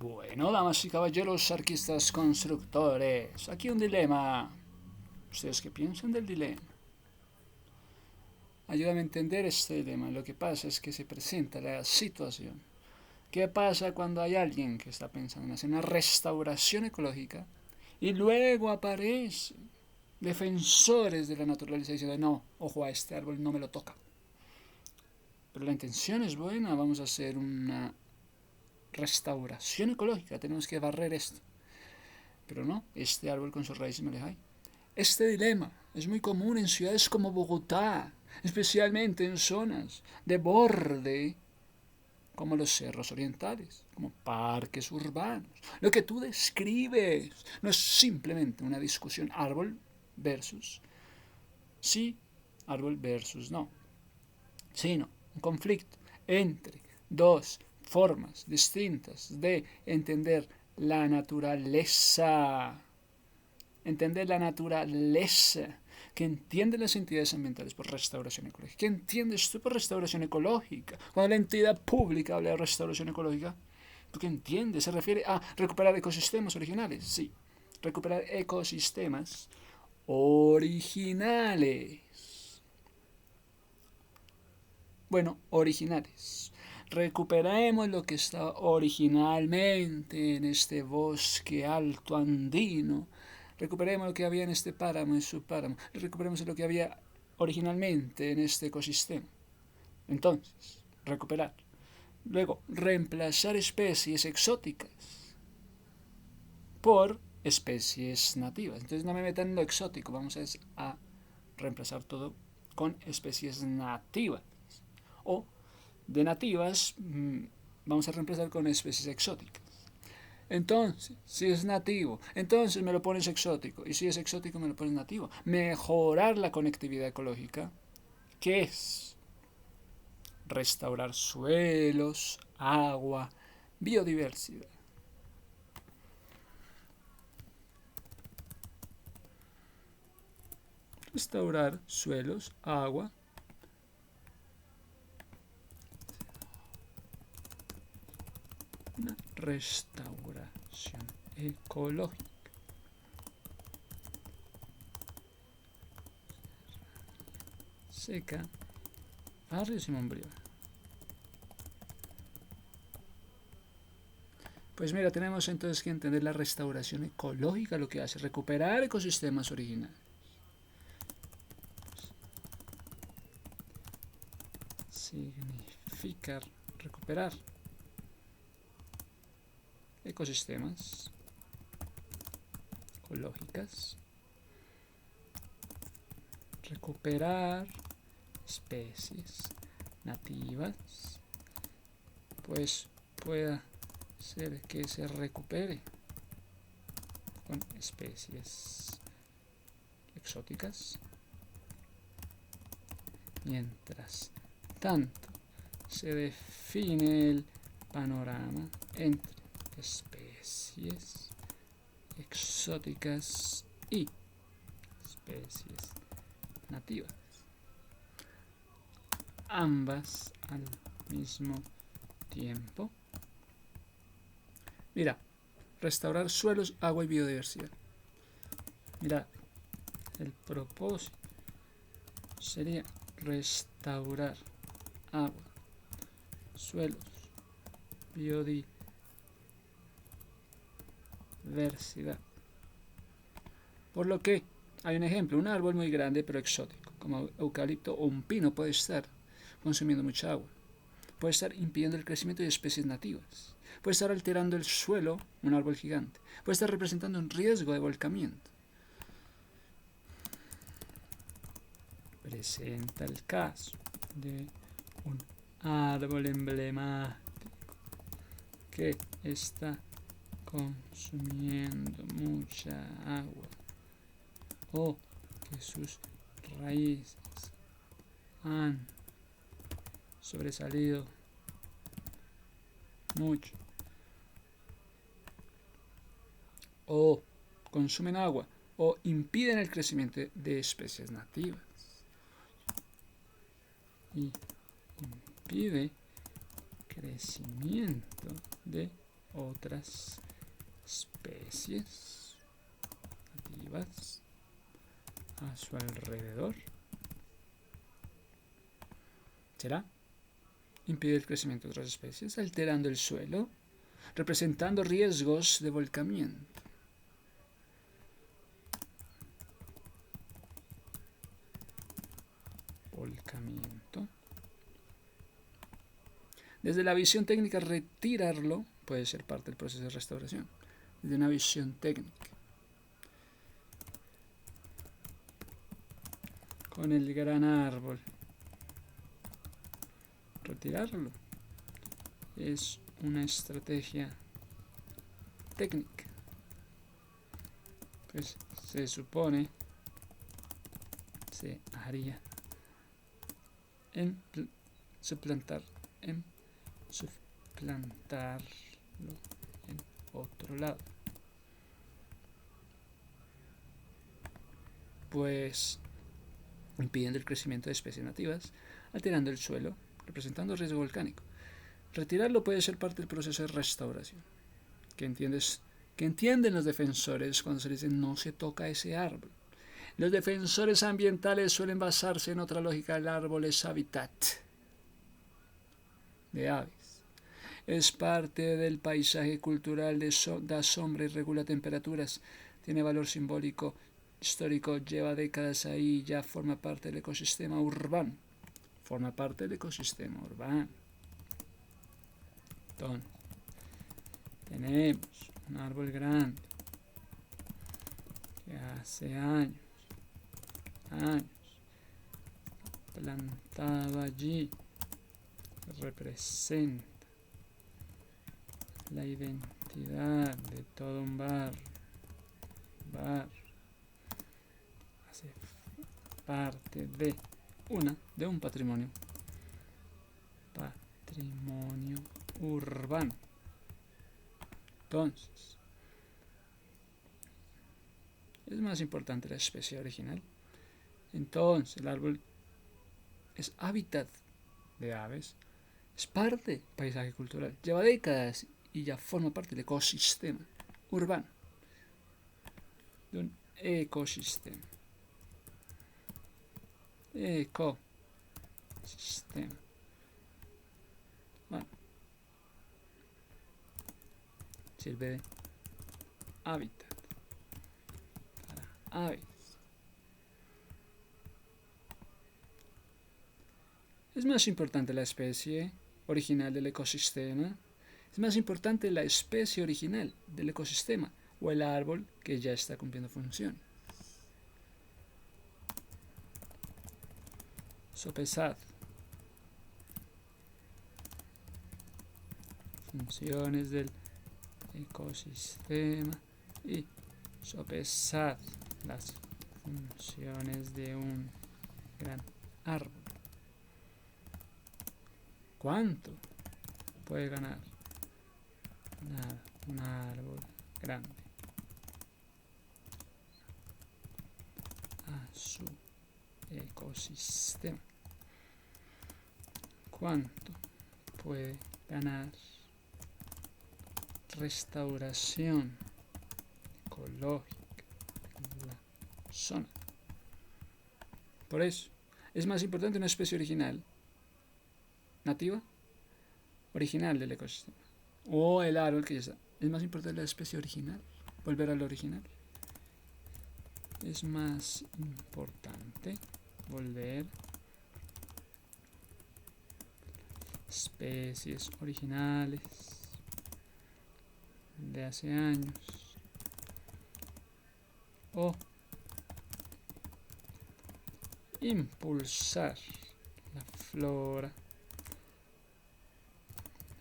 Bueno, damas y caballeros, arquistas constructores, aquí un dilema. ¿Ustedes qué piensan del dilema? Ayúdame a entender este dilema. Lo que pasa es que se presenta la situación. ¿Qué pasa cuando hay alguien que está pensando en hacer una restauración ecológica y luego aparecen defensores de la naturaleza diciendo, no, ojo, a este árbol no me lo toca? Pero la intención es buena, vamos a hacer una restauración ecológica, tenemos que barrer esto. Pero no, este árbol con sus raíces me aleja. Este dilema es muy común en ciudades como Bogotá, especialmente en zonas de borde como los cerros orientales, como parques urbanos. Lo que tú describes no es simplemente una discusión árbol versus sí, árbol versus no, sino un conflicto entre dos formas distintas de entender la naturaleza. Entender la naturaleza. ¿Qué entienden las entidades ambientales por restauración ecológica? ¿Qué entiendes tú por restauración ecológica? Cuando la entidad pública habla de restauración ecológica, ¿tú qué entiendes? ¿Se refiere a recuperar ecosistemas originales? Sí, recuperar ecosistemas originales. Bueno, originales. Recuperemos lo que está originalmente en este bosque alto andino. Recuperemos lo que había en este páramo, en su páramo. Recuperemos lo que había originalmente en este ecosistema. Entonces, recuperar. Luego, reemplazar especies exóticas por especies nativas. Entonces no me metan en lo exótico, vamos a reemplazar todo con especies nativas. O de nativas vamos a reemplazar con especies exóticas. Entonces, si es nativo, entonces me lo pones exótico. Y si es exótico, me lo pones nativo. Mejorar la conectividad ecológica, que es restaurar suelos, agua, biodiversidad. Restaurar suelos, agua. Una restauración ecológica. Seca, Barrio Simón Bolívar. Pues mira, tenemos entonces que entender la restauración ecológica, lo que hace recuperar ecosistemas originales. Significa recuperar ecosistemas ecológicas, recuperar especies nativas, pues pueda ser que se recupere con especies exóticas. Mientras tanto, se define el panorama entre especies exóticas y especies nativas, ambas al mismo tiempo. Mira, restaurar suelos, agua y biodiversidad. Mira, el propósito sería restaurar agua, suelos, biodiversidad. Por lo que hay un ejemplo, un árbol muy grande pero exótico, como eucalipto o un pino, puede estar consumiendo mucha agua, puede estar impidiendo el crecimiento de especies nativas, puede estar alterando el suelo, un árbol gigante, puede estar representando un riesgo de volcamiento. Presenta el caso de un árbol emblemático que está consumiendo mucha agua o que sus raíces han sobresalido mucho o consumen agua o impiden el crecimiento de especies nativas y impide crecimiento de otras especies nativas a su alrededor. ¿Será? Impide el crecimiento de otras especies, alterando el suelo, representando riesgos de volcamiento. Desde la visión técnica, retirarlo puede ser parte del proceso de restauración. Desde una visión técnica. Con el gran árbol, retirarlo es una estrategia técnica. Pues se supone se haría en suplantarlo en otro lado. Pues impidiendo el crecimiento de especies nativas, alterando el suelo, representando riesgo volcánico. Retirarlo puede ser parte del proceso de restauración. ¿Qué entienden los defensores cuando se les dice no se toca ese árbol? Los defensores ambientales suelen basarse en otra lógica. El árbol es hábitat de aves. Es parte del paisaje cultural, da sombra y regula temperaturas. Tiene valor simbólico, histórico, lleva décadas ahí, ya forma parte del ecosistema urbano. Forma parte del ecosistema urbano. Entonces, tenemos un árbol grande que hace años plantado allí, representa la identidad de todo un barrio, hace parte de un patrimonio urbano. Entonces, es más importante la especie original. Entonces, el árbol es hábitat de aves, es parte del paisaje cultural, lleva décadas y ya forma parte del ecosistema urbano, de un ecosistema. Bueno, sirve de hábitat para aves. Es más importante la especie original del ecosistema. Es más importante la especie original del ecosistema o el árbol que ya está cumpliendo función. Sopesad. Funciones del ecosistema y sopesad las funciones de un gran árbol. ¿Cuánto puede ganar? Nada, un árbol grande a su ecosistema. ¿Cuánto puede ganar restauración ecológica en la zona? Por eso, es más importante una especie original, nativa, original del ecosistema, o el árbol que ya está. Es más importante la especie original, volver al original. Es más importante volver especies originales de hace años o impulsar la flora,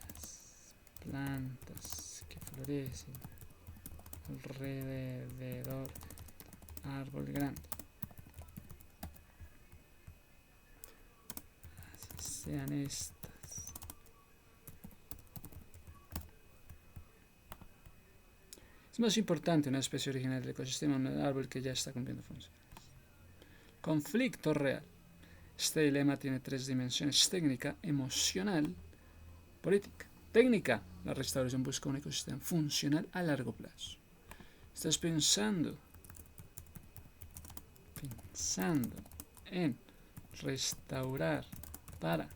las plantas que florecen alrededor árbol grande, así sean estas. Es más importante una especie original del ecosistema, un árbol que ya está cumpliendo funciones. Conflicto real. Este dilema tiene tres dimensiones: técnica, emocional, política. Técnica. La restauración busca un ecosistema funcional a largo plazo. Estás pensando en restaurar para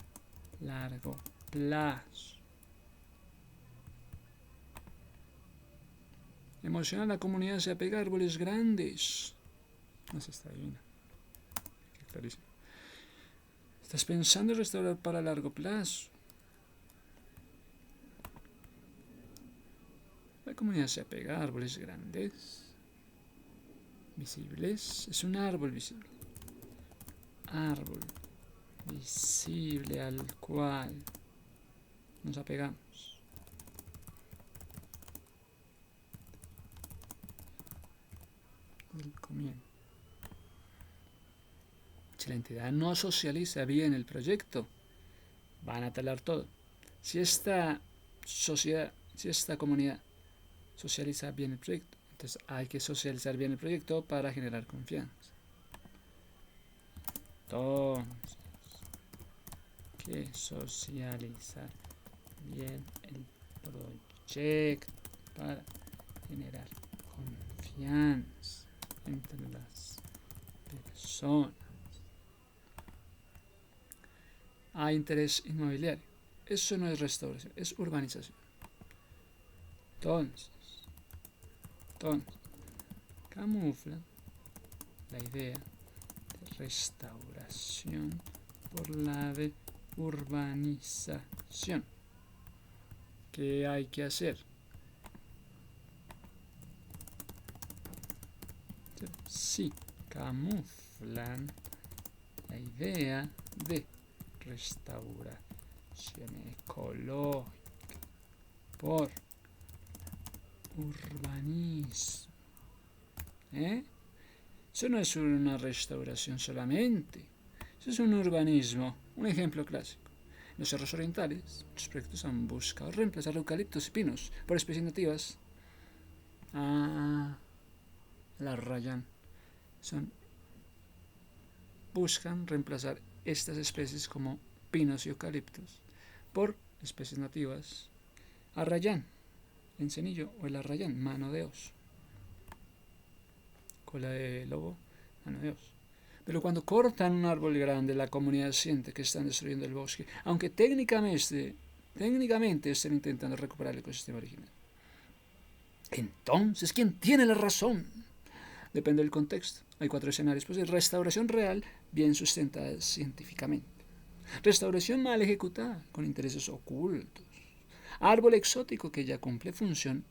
largo plazo. Emocional, la comunidad se apega a árboles grandes. No se está divina. Clarísimo. Estás pensando en restaurar para largo plazo. La comunidad se apega a árboles grandes, visibles. Es un árbol visible. Árbol visible al cual nos apegamos. El comienzo. Si la entidad no socializa bien el proyecto, van a talar todo. Si esta comunidad socializa bien el proyecto, entonces hay que socializar bien el proyecto para generar confianza. Entonces, que socializar bien el proyecto para generar confianza entre las personas. Hay interés inmobiliario. Eso no es restauración, es urbanización. Entonces camufla la idea de restauración por la de urbanización. ¿Qué hay que hacer? Sí, camuflan la idea de restauración ecológica por urbanismo. Eso no es una restauración solamente, eso es un urbanismo. Un ejemplo clásico: en los cerros orientales, los proyectos han buscado reemplazar eucaliptos y pinos por especies nativas. La rayan. Buscan reemplazar estas especies como pinos y eucaliptos por especies nativas. Arrayán, encenillo, o el arrayán, mano de oso. Cola de lobo, mano de oso. Pero cuando cortan un árbol grande, la comunidad siente que están destruyendo el bosque, aunque técnicamente estén intentando recuperar el ecosistema original. Entonces, ¿quién tiene la razón? Depende del contexto. Hay 4 escenarios posibles: restauración real, bien sustentada científicamente; restauración mal ejecutada, con intereses ocultos; árbol exótico que ya cumple función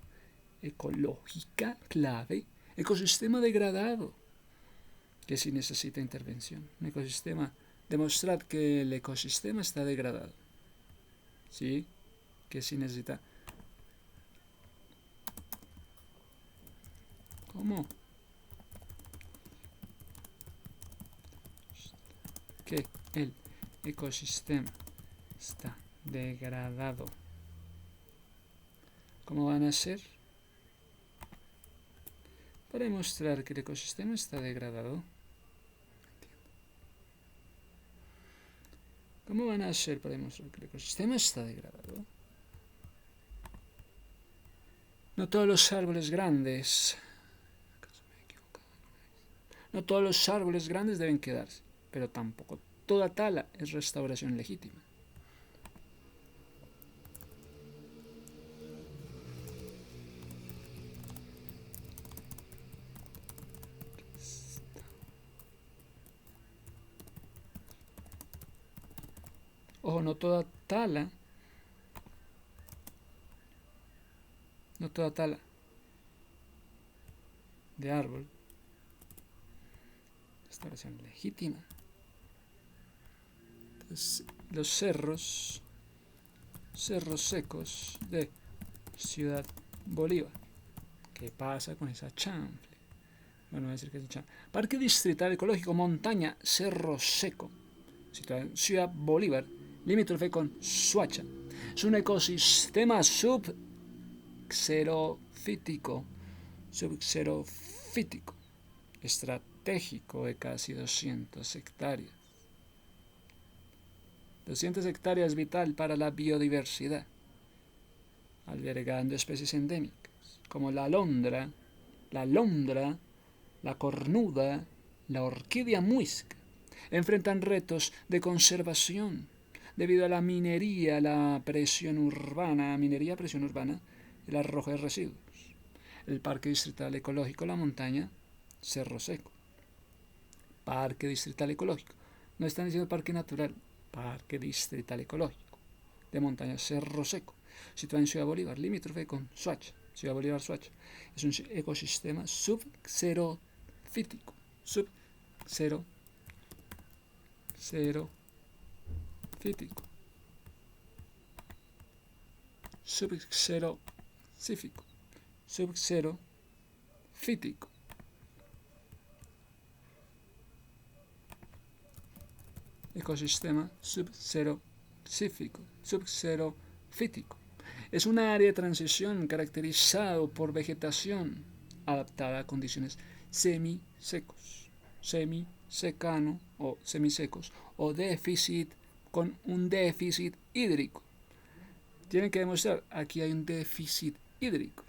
ecológica clave; ecosistema degradado, que sí necesita intervención. Un ecosistema, demostrad que el ecosistema está degradado. ¿Sí? Que sí necesita. ¿Cómo? Que el ecosistema está degradado. ¿Cómo van a hacer para demostrar que el ecosistema está degradado? ¿Cómo van a hacer para demostrar que el ecosistema está degradado? No todos los árboles grandes deben quedarse, pero tampoco toda tala es restauración legítima. Ojo, no toda tala de árbol restauración legítima. Entonces, los cerros secos de Ciudad Bolívar. ¿Qué pasa con esa chanfle? Bueno, voy a decir que es chanfle. Parque Distrital Ecológico Montaña Cerro Seco, situado en Ciudad Bolívar, limítrofe con Suacha. Es un ecosistema subxerofítico estratégico de casi 200 hectáreas. 200 hectáreas vital para la biodiversidad. albergando especies endémicas, como la alondra, la cornuda, la orquídea muisca. Enfrentan retos de conservación debido a la minería, presión urbana, el arrojo de residuos. El Parque Distrital Ecológico La Montaña, Cerro Seco. Parque Distrital Ecológico. No están diciendo Parque Natural, Parque Distrital Ecológico de Montaña, Cerro Seco, situado en Ciudad Bolívar, limítrofe con Soacha, Ciudad Bolívar, Soacha. Es un ecosistema subxerofítico, subxerofítico, subxerofítico. Ecosistema subxerofítico. Es un área de transición caracterizado por vegetación adaptada a condiciones semisecano o semisecos o con un déficit hídrico. Tienen que demostrar, aquí hay un déficit hídrico.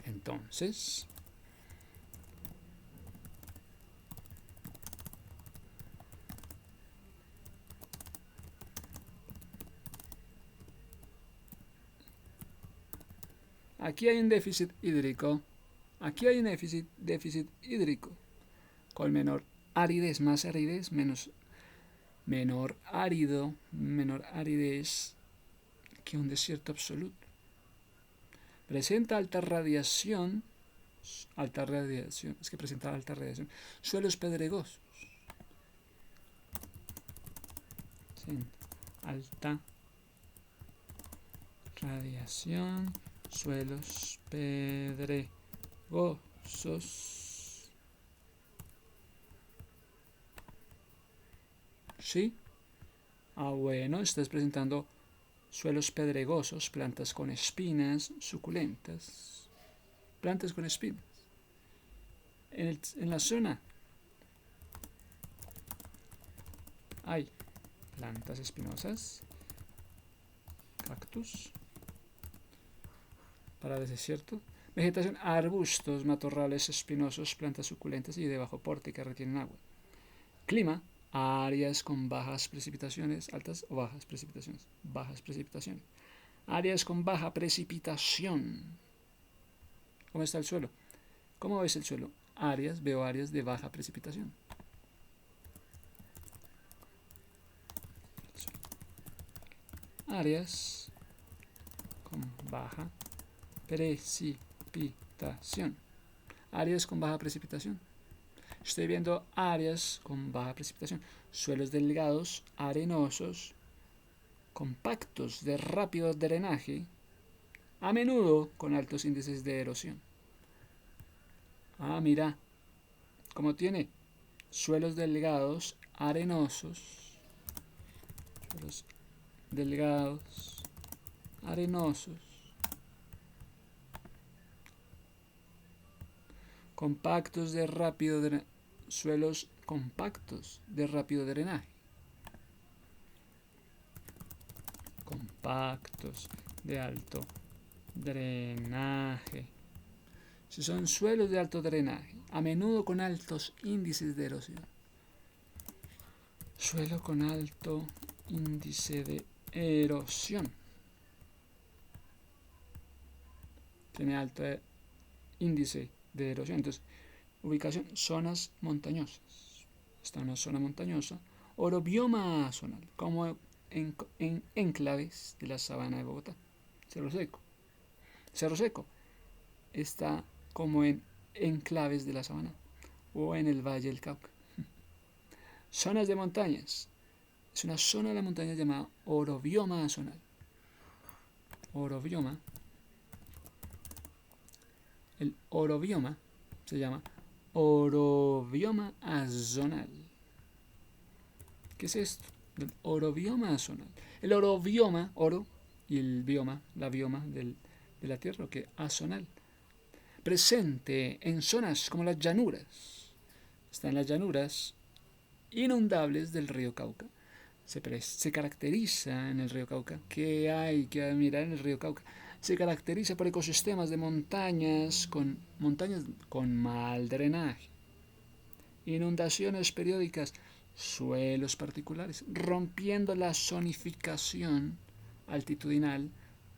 Entonces, aquí hay un déficit hídrico. Aquí hay un déficit hídrico. Con menor aridez, más aridez, menor aridez que un desierto absoluto. Presenta alta radiación, suelos pedregosos. Alta radiación, suelos pedregosos. ¿Sí? Bueno, estás presentando suelos pedregosos, plantas con espinas, suculentas. Plantas con espinas. En la zona hay plantas espinosas, cactus, para el desierto. Vegetación, arbustos, matorrales espinosos, plantas suculentas y de bajo porte que retienen agua. Clima, áreas con bajas precipitaciones, altas o bajas precipitaciones. Áreas con baja precipitación. ¿Cómo está el suelo? ¿Cómo ves el suelo? Veo áreas de baja precipitación. Áreas con baja precipitación. Áreas con baja precipitación. Estoy viendo áreas con baja precipitación. Suelos delgados, arenosos, compactos, de rápido drenaje, a menudo con altos índices de erosión. Mira, como tiene suelos delgados, arenosos, suelos delgados, arenosos, compactos de rápido drenaje, suelos compactos de rápido drenaje, compactos de alto drenaje. Si son suelos de alto drenaje, a menudo con altos índices de erosión. Suelo con alto índice de erosión. Tiene alto índice de erosión. Entonces, ubicación, zonas montañosas. Está en una zona montañosa. Orobioma zonal, como en enclaves de la sabana de Bogotá. Cerro Seco está como en enclaves de la sabana o en el Valle del Cauca. Zonas de montañas. Es una zona de la montaña llamada orobioma zonal. Orobioma. El orobioma se llama orobioma azonal. ¿Qué es esto? El orobioma azonal. El orobioma, oro, y el bioma, la bioma de la tierra, lo que azonal. Presente en zonas como las llanuras. Están las llanuras inundables del río Cauca. se caracteriza en el río Cauca. ¿Qué hay que admirar en el río Cauca? Se caracteriza por ecosistemas de montañas con mal drenaje, inundaciones periódicas, suelos particulares, rompiendo la zonificación altitudinal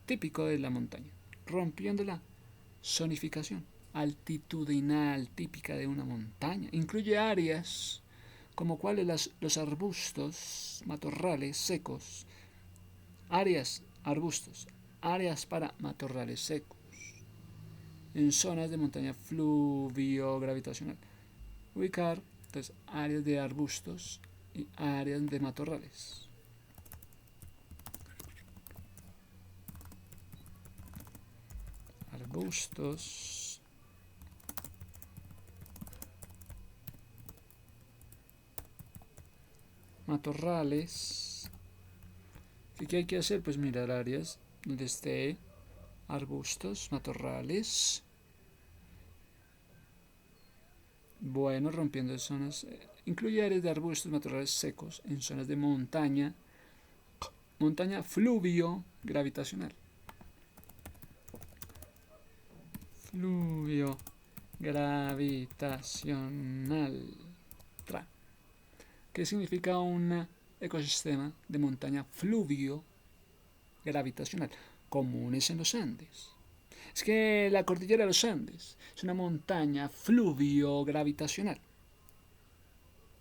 típico de la montaña, rompiendo la zonificación altitudinal típica de una montaña. Incluye áreas como cuáles los arbustos, matorrales secos, áreas para matorrales secos, en zonas de montaña fluvio-gravitacional. Ubicar entonces áreas de arbustos y áreas de matorrales. Arbustos, matorrales. ¿Qué hay que hacer? Pues mirar áreas donde esté arbustos, matorrales. Bueno, rompiendo zonas. Incluye áreas de arbustos, matorrales secos en zonas de montaña fluvio gravitacional. Fluvio gravitacional. ¿Qué significa un ecosistema de montaña fluvio gravitacional? Comunes en los Andes. Es que la cordillera de los Andes es una montaña fluvio gravitacional.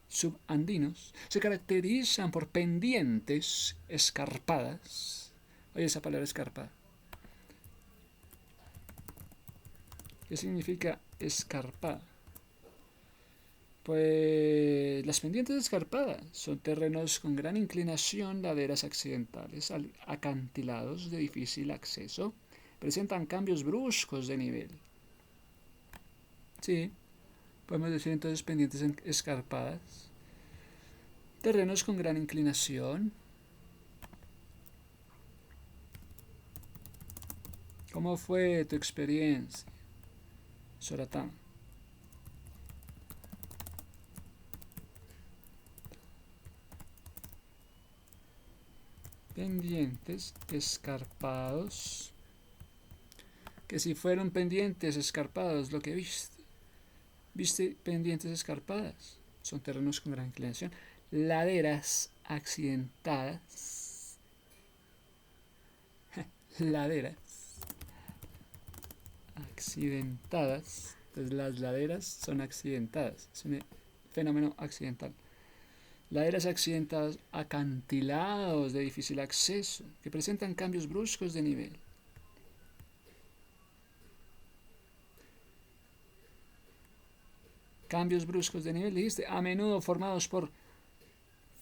Subandinos se caracterizan por pendientes escarpadas. Oye, esa palabra escarpada. ¿Qué significa escarpada? Pues las pendientes escarpadas son terrenos con gran inclinación, laderas accidentales, acantilados de difícil acceso, presentan cambios bruscos de nivel. Sí, podemos decir entonces pendientes escarpadas, terrenos con gran inclinación. ¿Cómo fue tu experiencia, Soratama? Pendientes escarpados. Que si fueron pendientes escarpados lo que viste pendientes escarpadas, son terrenos con gran inclinación, laderas accidentadas, laderas accidentadas, entonces las laderas son accidentadas, es un fenómeno accidental. Laderas accidentadas, acantilados de difícil acceso, que presentan cambios bruscos de nivel. Cambios bruscos de nivel, dijiste, a menudo formados por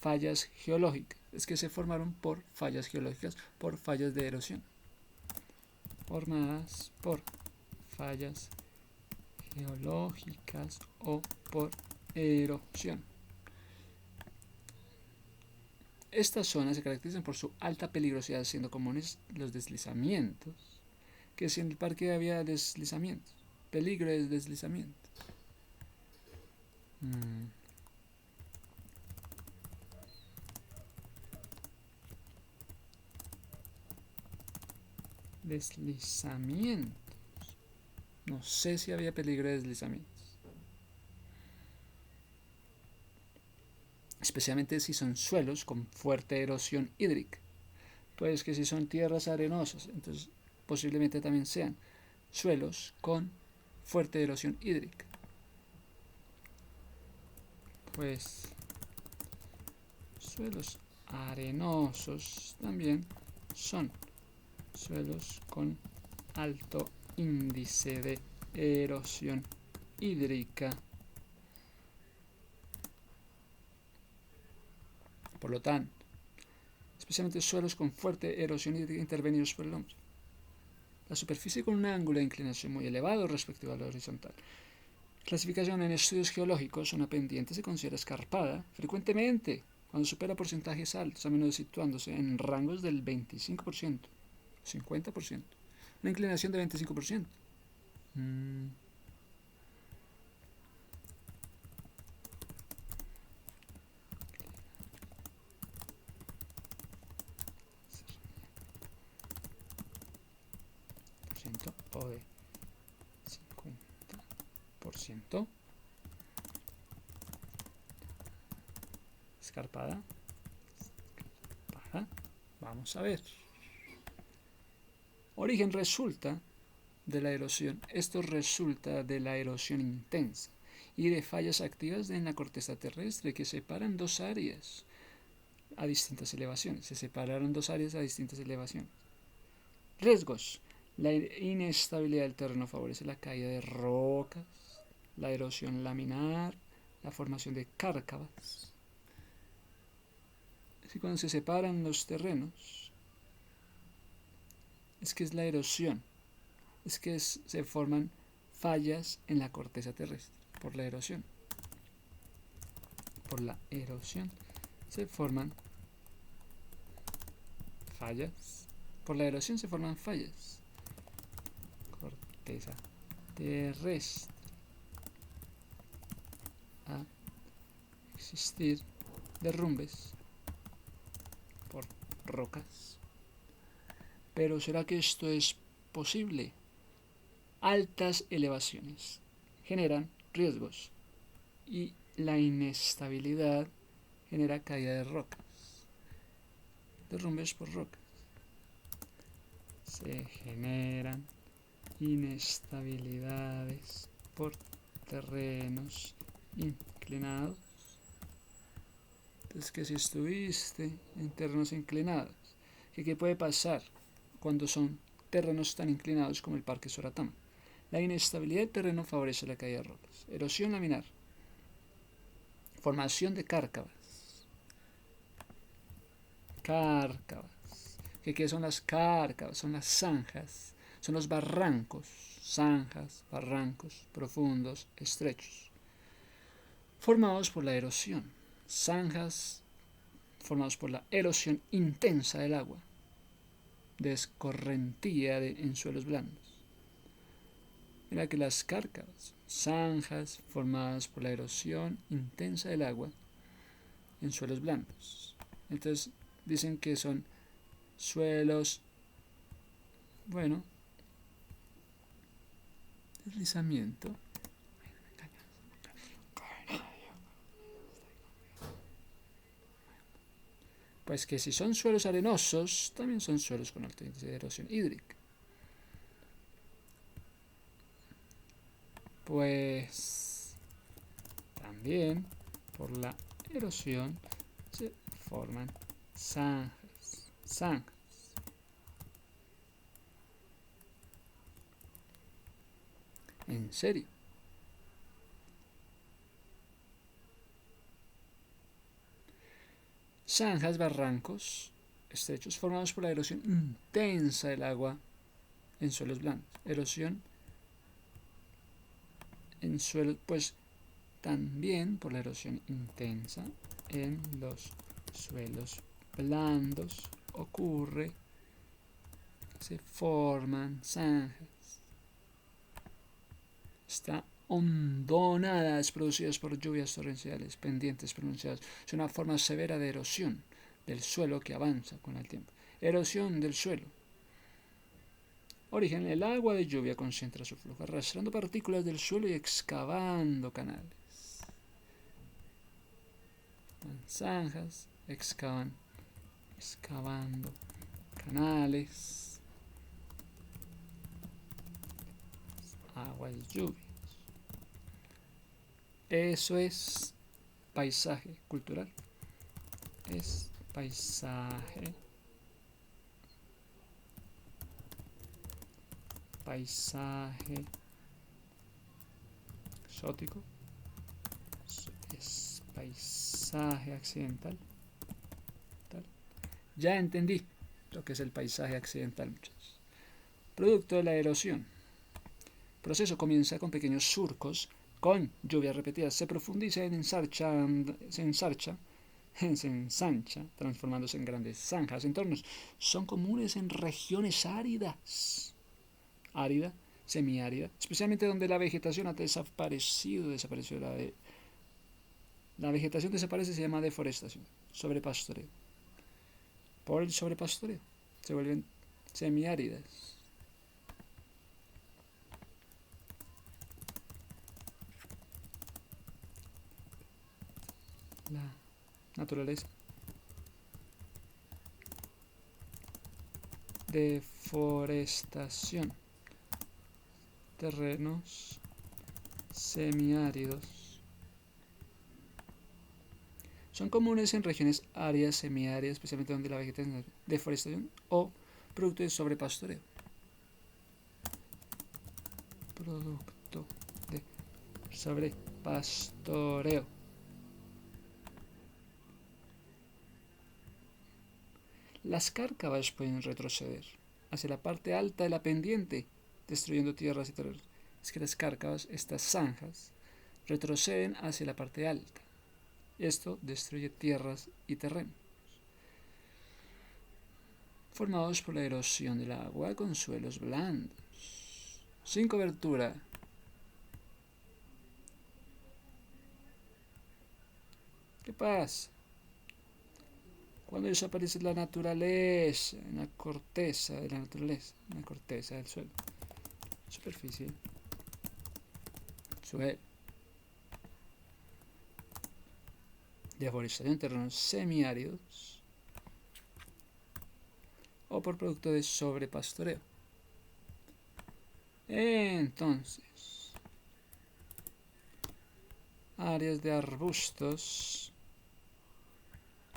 fallas geológicas. Es que se formaron por fallas geológicas, por fallas de erosión. Formadas por fallas geológicas o por erosión. Estas zonas se caracterizan por su alta peligrosidad, siendo comunes los deslizamientos. Que si en el parque había deslizamientos, peligro de deslizamientos. Deslizamientos. No sé si había peligro de deslizamientos. Especialmente si son suelos con fuerte erosión hídrica. Pues que si son tierras arenosas, entonces posiblemente también sean suelos con fuerte erosión hídrica. Pues suelos arenosos también son suelos con alto índice de erosión hídrica. Por lo tanto, especialmente suelos con fuerte erosión hídrica intervenidos por el hombre. La superficie con un ángulo de inclinación muy elevado respecto a la horizontal. Clasificación en estudios geológicos, una pendiente se considera escarpada frecuentemente cuando supera porcentajes altos, a menudo situándose en rangos del 25%, 50%. Una inclinación de 25%. 50% o de 50%. Escarpada. Vamos a ver. Origen resulta de la erosión. Esto resulta de la erosión intensa y de fallas activas en la corteza terrestre que separan dos áreas a distintas elevaciones. Se separaron dos áreas a distintas elevaciones. Riesgos. La inestabilidad del terreno favorece la caída de rocas, la erosión laminar, la formación de cárcavas. Así cuando se separan los terrenos, es que es la erosión, es que se forman fallas en la corteza terrestre por la erosión. Por la erosión se forman fallas. Por la erosión se forman fallas. Corteza terrestre. A existir derrumbes por rocas. Pero ¿será que esto es posible? Altas elevaciones generan riesgos y la inestabilidad genera caída de rocas. Derrumbes por rocas. Se generan inestabilidades por terrenos inclinados. Entonces, que si estuviste en terrenos inclinados, ¿qué puede pasar cuando son terrenos tan inclinados como el Parque Soratama? La inestabilidad del terreno favorece la caída de rocas. Erosión laminar. Formación de cárcavas. Cárcavas. ¿Qué son las cárcavas? Son las zanjas. Son los barrancos. Zanjas, barrancos profundos, estrechos. Formados por la erosión. Zanjas formados por la erosión intensa del agua. De escorrentía en suelos blandos. Mira que las cárcavas, zanjas formadas por la erosión intensa del agua en suelos blandos. Entonces dicen que son suelos, bueno, deslizamiento. Pues que si son suelos arenosos, también son suelos con alto índice de erosión hídrica. Pues también por la erosión se forman zanjas. ¿En serio? Zanjas, barrancos estrechos formados por la erosión intensa del agua en suelos blandos. Erosión en suelos, pues también por la erosión intensa en los suelos blandos ocurre, se forman zanjas. Está hondonadas producidas por lluvias torrenciales, pendientes pronunciadas. Es una forma severa de erosión del suelo que avanza con el tiempo. Erosión del suelo. Origen: el agua de lluvia concentra su flujo, arrastrando partículas del suelo y excavando canales. Zanjas, excavando canales. Aguas lluvias. Eso es paisaje cultural. Es paisaje exótico, es paisaje accidental. Ya entendí lo que es el paisaje accidental, muchachos. Producto de la erosión. El proceso comienza con pequeños surcos, con lluvias repetidas, se profundiza y se ensancha, transformándose en grandes zanjas. Entornos son comunes en regiones áridas, semiárida, especialmente donde la vegetación ha desaparecido. La vegetación desaparece, se llama deforestación, sobrepastoreo. Por el sobrepastoreo se vuelven semiáridas. la naturaleza. Deforestación. Terrenos semiáridos. Son comunes en regiones áridas, semiáridas, especialmente donde la vegetación es deforestación o producto de sobrepastoreo. Producto de sobrepastoreo. Las cárcavas pueden retroceder hacia la parte alta de la pendiente, destruyendo tierras y terrenos. Es que las cárcavas, estas zanjas, retroceden hacia la parte alta. Esto destruye tierras y terrenos, formados por la erosión del agua con suelos blandos, sin cobertura. ¿Qué pasa? Cuando desaparece la naturaleza, en la corteza de la naturaleza, en la corteza del suelo, superficie, suelo, deforestación en terrenos semiáridos o por producto de sobrepastoreo. Entonces, áreas de arbustos,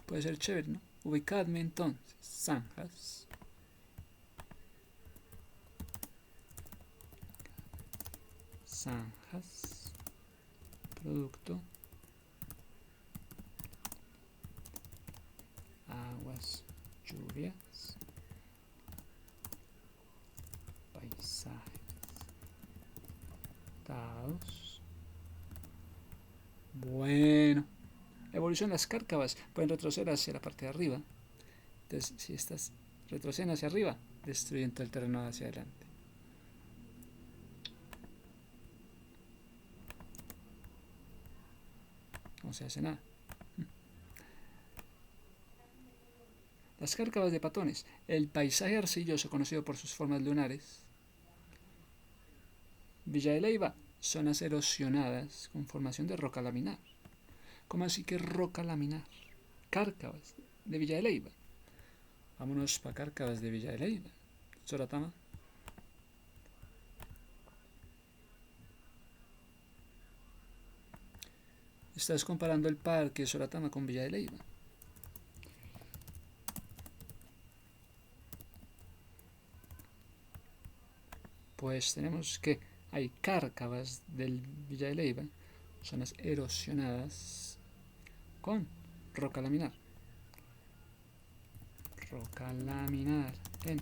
puede ser chévere, ¿no? Ubicadme entonces, zanjas, producto, aguas, lluvias, paisajes, dados. Bueno, evolución de las cárcavas pueden retroceder hacia la parte de arriba. Entonces, si estas retroceden hacia arriba, destruyen todo el terreno hacia adelante. No se hace nada. Las cárcavas de patones. El paisaje arcilloso conocido por sus formas lunares. Villa de Leyva. Zonas erosionadas con formación de roca laminar. ¿Cómo así que roca laminar? Cárcavas de Villa de Leyva. Vámonos para Cárcavas de Villa de Leyva. Soratama. Estás comparando el parque Soratama con Villa de Leyva. Pues tenemos que hay cárcavas del Villa de Leyva, zonas erosionadas con roca laminar. Roca laminar en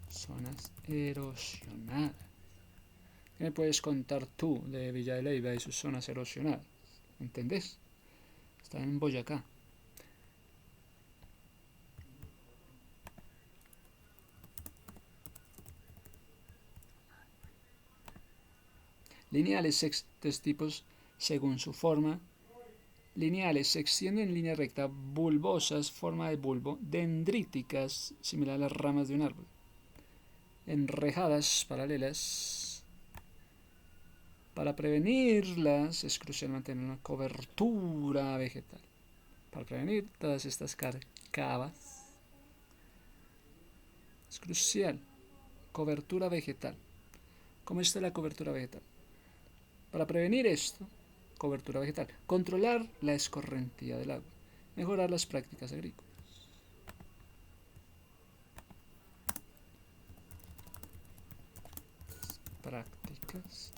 zonas erosionadas. ¿Qué me puedes contar tú de Villa de Leyva y sus zonas erosionadas? ¿Entendés? Está en Boyacá. Lineales estos tipos según su forma. Lineales se extienden en línea recta, bulbosas, forma de bulbo, dendríticas, similar a las ramas de un árbol. Enrejadas, paralelas. Para prevenirlas es crucial mantener una cobertura vegetal. Para prevenir todas estas cárcavas es crucial cobertura vegetal. ¿Cómo está la cobertura vegetal? Para prevenir esto, cobertura vegetal, controlar la escorrentía del agua, mejorar las prácticas agrícolas. Prácticas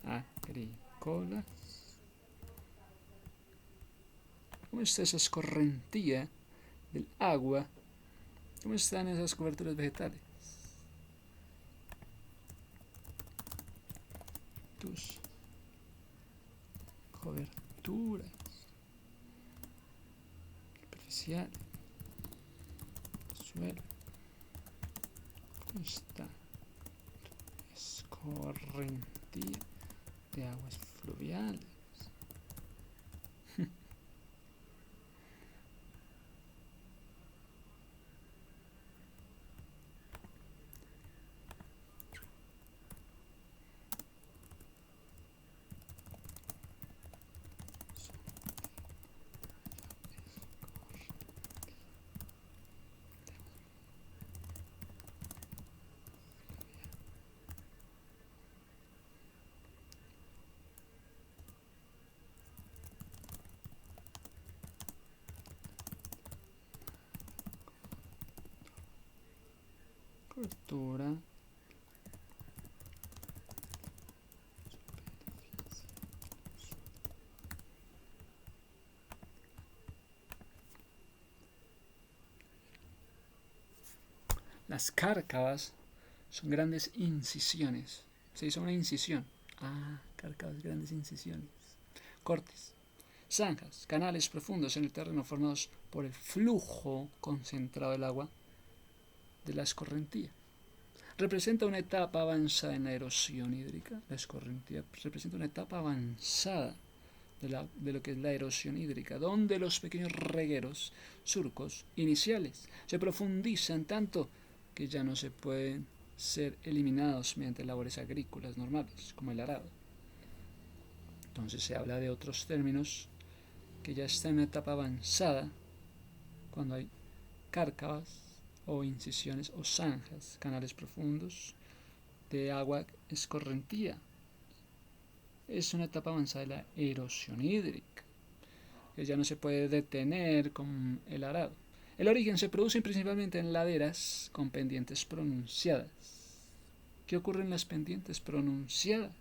agrícolas. ¿Cómo está esa escorrentía del agua? ¿Cómo están esas coberturas vegetales? Tus coberturas superficiales, suelo. ¿Cómo está? Escorrentía de aguas fluviales. Cultura. Las cárcavas son grandes incisiones. Se hizo una incisión. Cárcavas, grandes incisiones. Cortes. Zanjas, canales profundos en el terreno formados por el flujo concentrado del agua de la escorrentía. Representa una etapa avanzada en la erosión hídrica. La escorrentía representa una etapa avanzada de lo que es la erosión hídrica, donde los pequeños regueros, surcos iniciales, se profundizan tanto que ya no se pueden ser eliminados mediante labores agrícolas normales, como el arado. Entonces se habla de otros términos que ya están en una etapa avanzada cuando hay cárcavas o incisiones o zanjas, canales profundos de agua escorrentía. Es una etapa avanzada de la erosión hídrica, que ya no se puede detener con el arado. El origen se produce principalmente en laderas con pendientes pronunciadas. ¿Qué ocurre en las pendientes pronunciadas?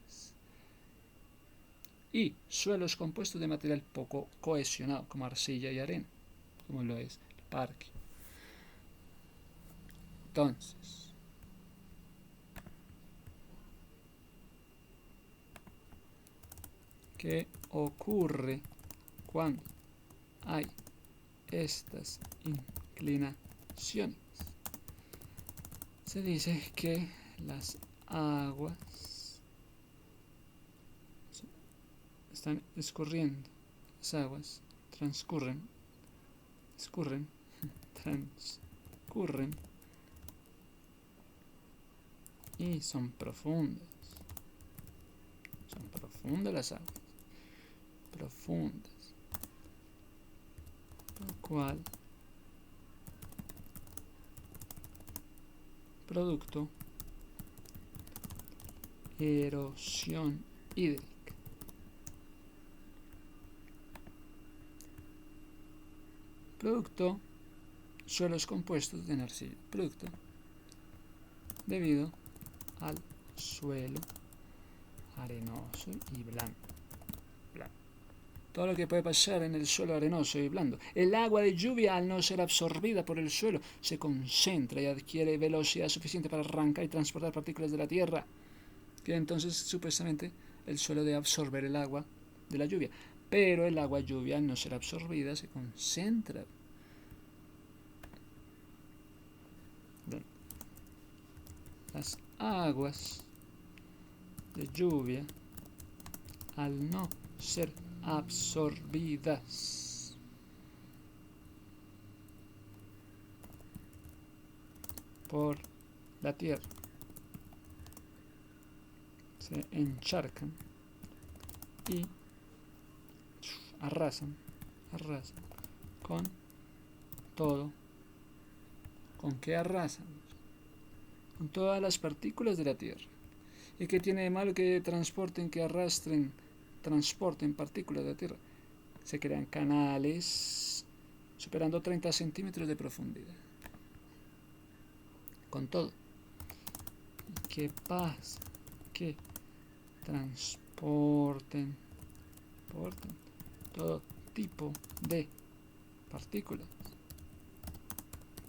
Y suelos compuestos de material poco cohesionado, como arcilla y arena, como lo es el parque. Entonces, ¿qué ocurre cuando hay estas inclinaciones? Se dice que las aguas están escurriendo, las aguas transcurren y son profundas las aguas, profundas, por lo cual producto erosión hídrica. Producto suelos compuestos de arcilla. Producto debido al suelo arenoso y blando. Todo lo que puede pasar en el suelo arenoso y blando. El agua de lluvia, al no ser absorbida por el suelo, se concentra y adquiere velocidad suficiente para arrancar y transportar partículas de la tierra, que entonces supuestamente el suelo debe absorber el agua de la lluvia. Pero el agua lluvia, al no ser absorbida, se concentra. Las aguas de lluvia, al no ser absorbidas por la tierra, se encharcan y arrasan con todo. ¿Con qué arrasan? Con todas las partículas de la tierra. ¿Y qué tiene de malo que transporten, que arrastren, transporten partículas de la tierra? Se crean canales superando 30 centímetros de profundidad. Con todo. ¿Qué pasa? Que transporten todo tipo de partículas,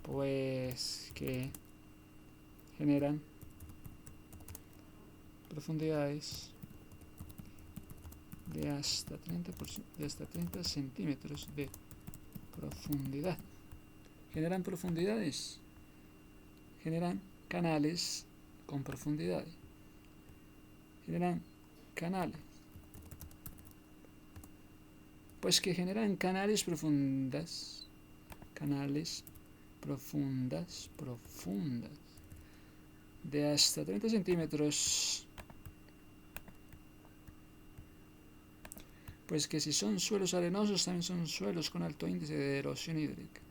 pues que generan profundidades de hasta 30 centímetros de profundidad. Generan profundidades, generan canales con profundidad, generan canales, pues que generan canales profundas de hasta 30 centímetros, pues que si son suelos arenosos también son suelos con alto índice de erosión hídrica,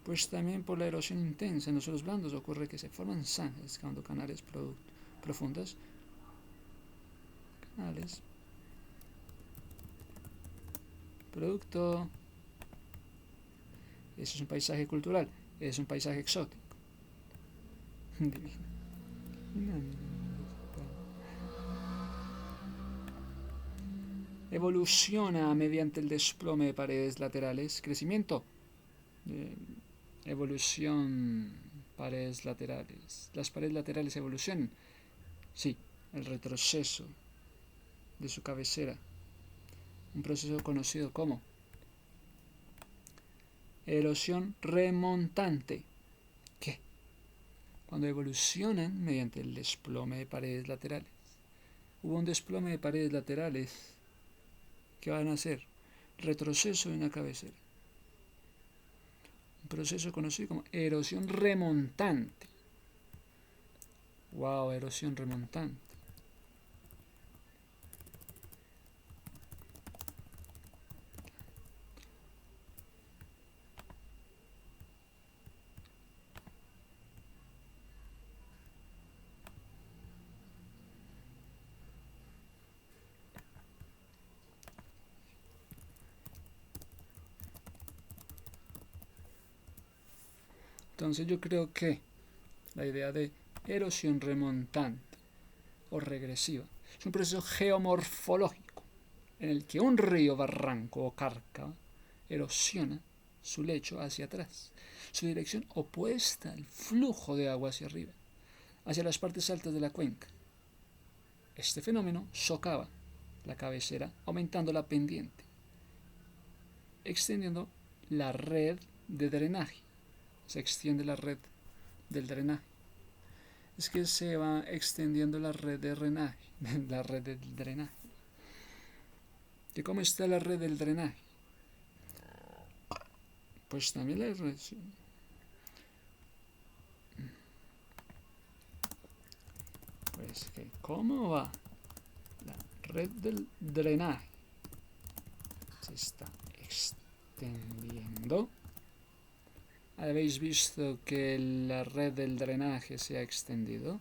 pues también por la erosión intensa en los suelos blandos ocurre que se forman zanjas cuando canales profundas, canales producto. Eso es un paisaje cultural, es un paisaje exótico. Divina. Evoluciona mediante el desplome de paredes laterales. Crecimiento. Eh, Evolución. Paredes laterales. Las paredes laterales evolucionan. Sí, el retroceso de su cabecera. Un proceso conocido como erosión remontante. ¿Qué? Cuando evolucionan mediante el desplome de paredes laterales. Hubo un desplome de paredes laterales. ¿Qué van a hacer? Retroceso de una cabecera. Un proceso conocido como erosión remontante. Wow, erosión remontante. Entonces yo creo que la idea de erosión remontante o regresiva es un proceso geomorfológico en el que un río, barranco o cárcava erosiona su lecho hacia atrás, su dirección opuesta al flujo de agua hacia arriba, hacia las partes altas de la cuenca. Este fenómeno socava la cabecera, aumentando la pendiente, extendiendo la red de drenaje. Se extiende la red del drenaje. Es que se va extendiendo la red de drenaje, la red del drenaje. ¿Y cómo está la red del drenaje? Pues también la red. Pues que cómo va la red del drenaje. Se está extendiendo. ¿Habéis visto que la red del drenaje se ha extendido?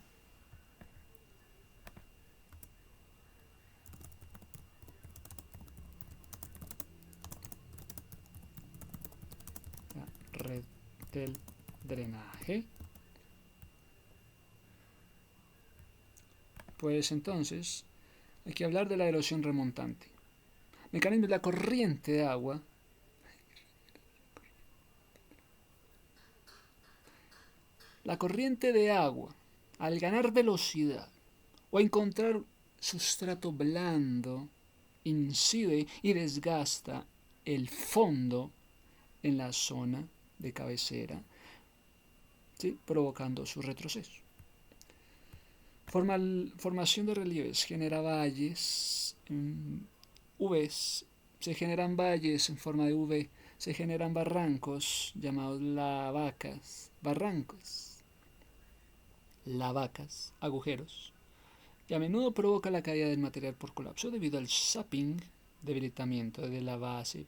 La red del drenaje. Pues entonces hay que hablar de la erosión remontante. Mecanismo de la corriente de agua. La corriente de agua, al ganar velocidad o encontrar sustrato blando, incide y desgasta el fondo en la zona de cabecera, ¿sí?, provocando su retroceso. Formación de relieves genera valles, Vs, se generan valles en forma de V, se generan barrancos llamados lavacas, agujeros, y a menudo provoca la caída del material por colapso debido al sapping, debilitamiento de la base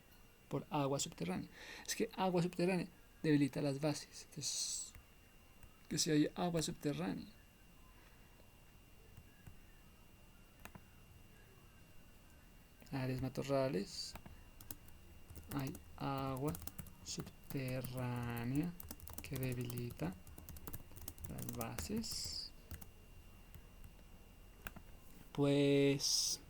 por agua subterránea. Es que agua subterránea debilita las bases. Entonces, que si hay agua subterránea, áreas matorrales, hay agua subterránea que debilita las bases. Pues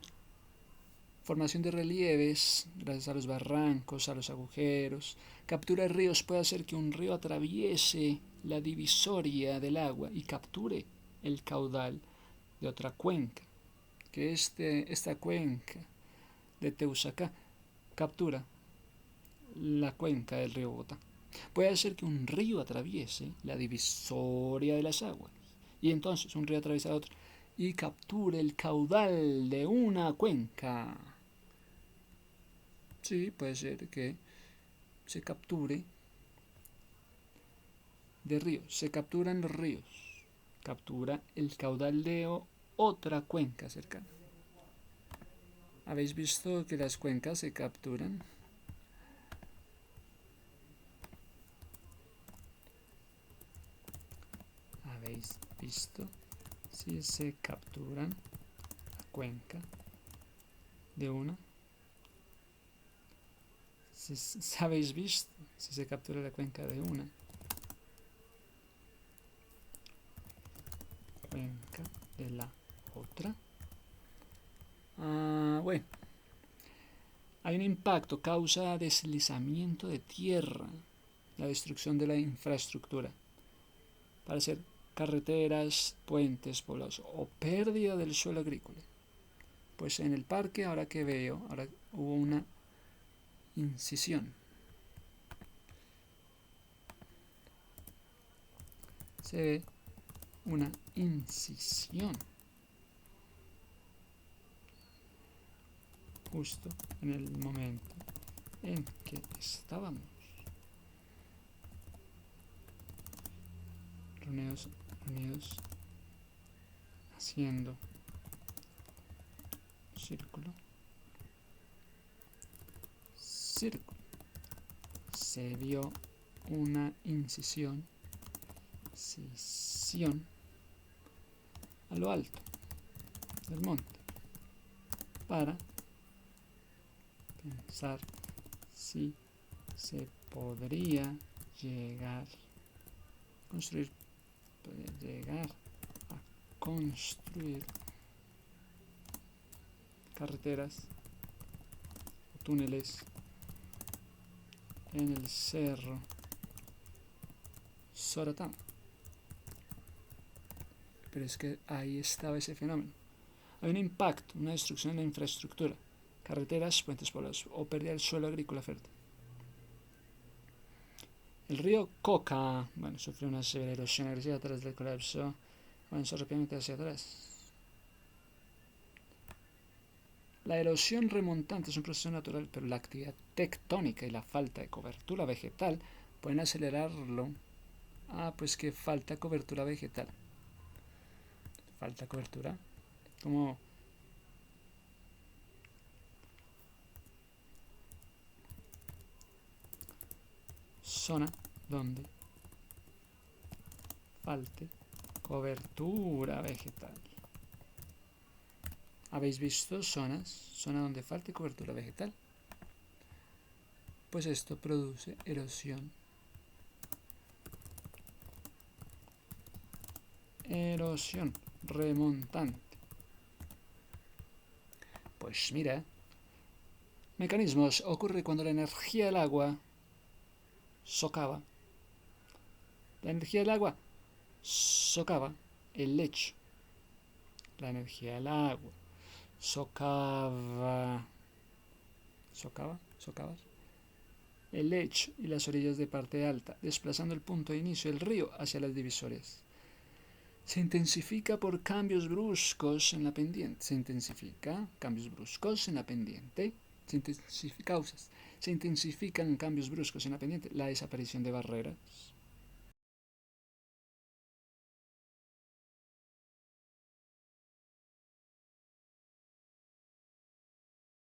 formación de relieves gracias a los barrancos, a los agujeros. Captura de ríos puede hacer que un río atraviese la divisoria del agua y capture el caudal de otra cuenca. Que esta cuenca de Teusacá captura la cuenca del río Bogotá. Puede hacer que un río atraviese la divisoria de las aguas y entonces un río atraviesa otro y capture el caudal de una cuenca. Sí, puede ser que se capture de ríos, se capturan los ríos, captura el caudal de otra cuenca cercana. ¿Habéis visto que las cuencas se capturan? ¿Habéis visto si se capturan la cuenca de una? ¿Habéis visto si se captura la cuenca de una? cuenca de la otra. Bueno, hay un impacto, causa deslizamiento de tierra, la destrucción de la infraestructura, para hacer carreteras, puentes, poblados o pérdida del suelo agrícola. Pues en el parque, ahora que veo, ahora hubo una incisión. Se ve una incisión justo en el momento en que estábamos reunidos haciendo círculo, se vio una incisión a lo alto del monte para pensar si se podría llegar a construir carreteras o túneles en el cerro Soratán. Pero es que ahí estaba ese fenómeno. Hay un impacto, una destrucción de la infraestructura, carreteras, puentes poblados o pérdida del suelo agrícola fértil. El río Coca, sufrió una severa erosión agresiva tras el colapso, avanzó rápidamente hacia atrás. La erosión remontante es un proceso natural, pero la actividad tectónica y la falta de cobertura vegetal pueden acelerarlo. Pues que falta cobertura vegetal. Falta cobertura. Como zona donde falte cobertura vegetal. ¿Habéis visto zona donde falte cobertura vegetal? Pues esto produce erosión. Erosión remontante. Pues mira, mecanismos ocurre cuando la energía del agua socava. La energía del agua socava el lecho. La energía del agua socavas el lecho y las orillas de parte alta, desplazando el punto de inicio del río hacia las divisorias. Se intensifica por cambios bruscos en la pendiente. Se intensifican cambios bruscos en la pendiente. Se intensifican cambios bruscos en la pendiente. La desaparición de barreras.